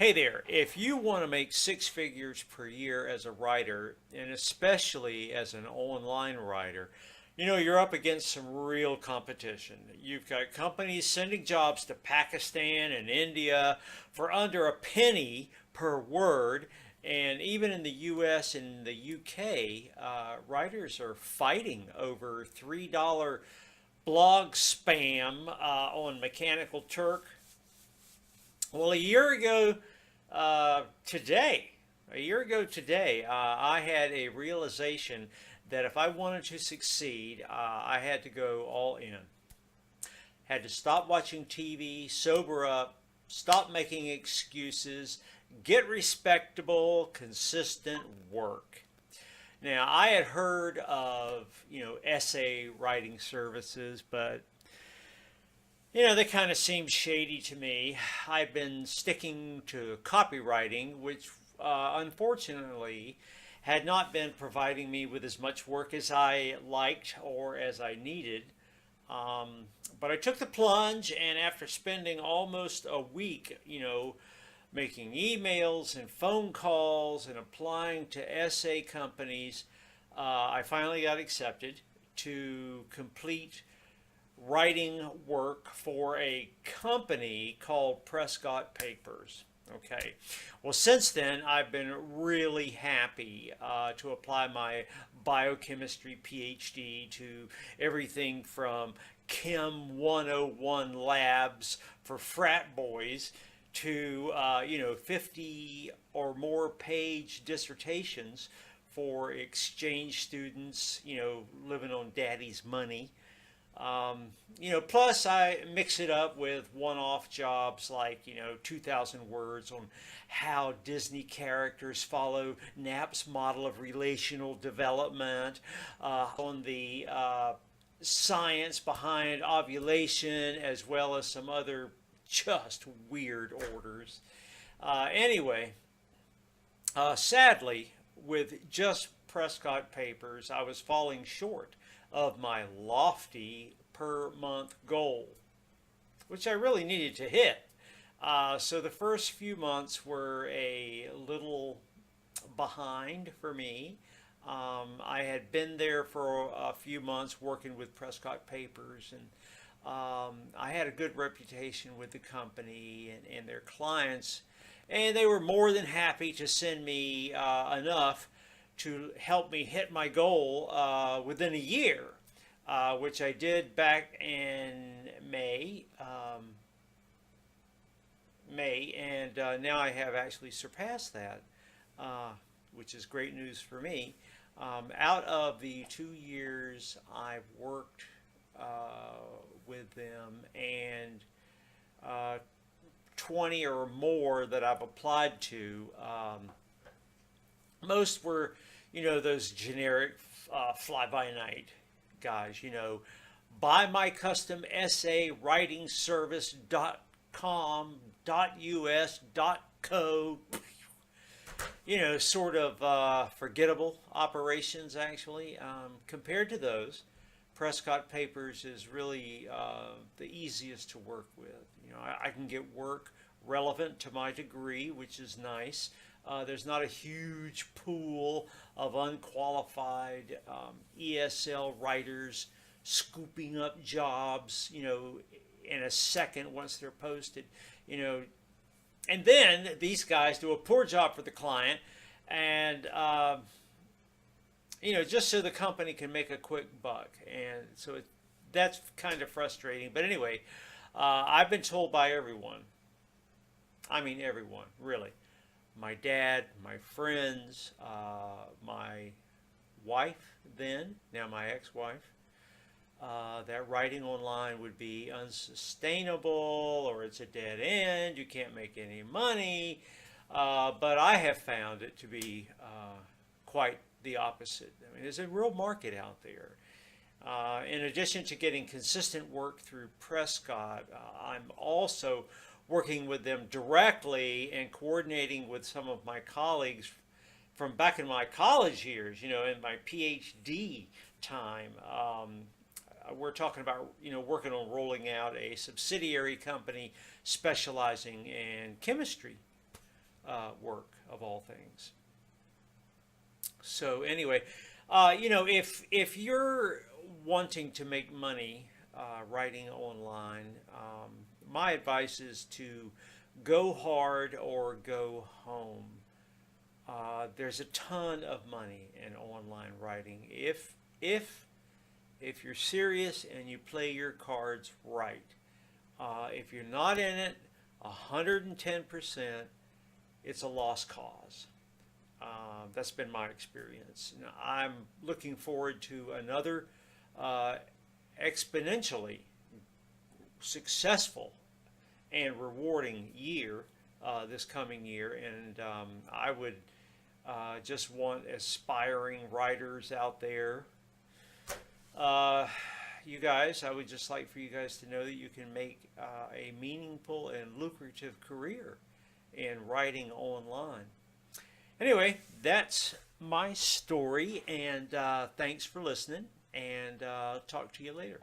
Hey there, if you want to make six figures per year as a writer, and especially as an online writer, you're up against some real competition. You've got companies sending jobs to Pakistan and India for under a penny per word. And even in the US and the UK, writers are fighting over $3 blog spam on Mechanical Turk. Well, a year ago today, I had a realization that if I wanted to succeed, I had to go all in. Had to stop watching TV, sober up, stop making excuses, get respectable, consistent work. Now, I had heard of, essay writing services, but they kind of seemed shady to me. I've been sticking to copywriting, which unfortunately had not been providing me with as much work as I liked or as I needed. But I took the plunge, and after spending almost a week, making emails and phone calls and applying to essay companies, I finally got accepted to complete writing work for a company called Prescott Papers. Okay. Well, since then, I've been really happy to apply my biochemistry PhD to everything from Chem 101 labs for frat boys to, 50 or more page dissertations for exchange students, living on daddy's money. Plus I mix it up with one-off jobs like, 2,000 words on how Disney characters follow Knapp's model of relational development, on the science behind ovulation, as well as some other just weird orders. Anyway, sadly, with just Prescott Papers, I was falling short of my lofty per month goal, which I really needed to hit. So the first few months were a little behind for me. I had been there for a few months working with Prescott Papers, and I had a good reputation with the company and their clients, and they were more than happy to send me enough to help me hit my goal within a year, which I did back in May. And now I have actually surpassed that, which is great news for me. Out of the 2 years I've worked with them, and 20 or more that I've applied to, most were, those generic fly-by-night guys, buy my custom essay writing service.com.us.co, sort of forgettable operations, actually. Compared to those, Prescott Papers is really the easiest to work with. I can get work relevant to my degree, which is nice. There's not a huge pool of unqualified ESL writers scooping up jobs, in a second once they're posted, And then these guys do a poor job for the client, and just so the company can make a quick buck. And so that's kind of frustrating. But anyway, I've been told by everyone. I mean, everyone, really. My dad, my friends, my wife then, now my ex-wife, that writing online would be unsustainable, or it's a dead end, you can't make any money. But I have found it to be quite the opposite. I mean, there's a real market out there. In addition to getting consistent work through Prescott, I'm also working with them directly and coordinating with some of my colleagues from back in my college years, in my PhD time. We're talking about, working on rolling out a subsidiary company specializing in chemistry. work of all things. So anyway, if you're wanting to make money writing online, my advice is to go hard or go home. There's a ton of money in online writing if you're serious and you play your cards right. If you're not in it 110%, it's a lost cause. That's been my experience. Now, I'm looking forward to another exponentially successful and rewarding year this coming year, and I would just want aspiring writers out there. You guys, I would just like for you guys to know that you can make a meaningful and lucrative career in writing online. Anyway, that's my story, and thanks for listening, and talk to you later.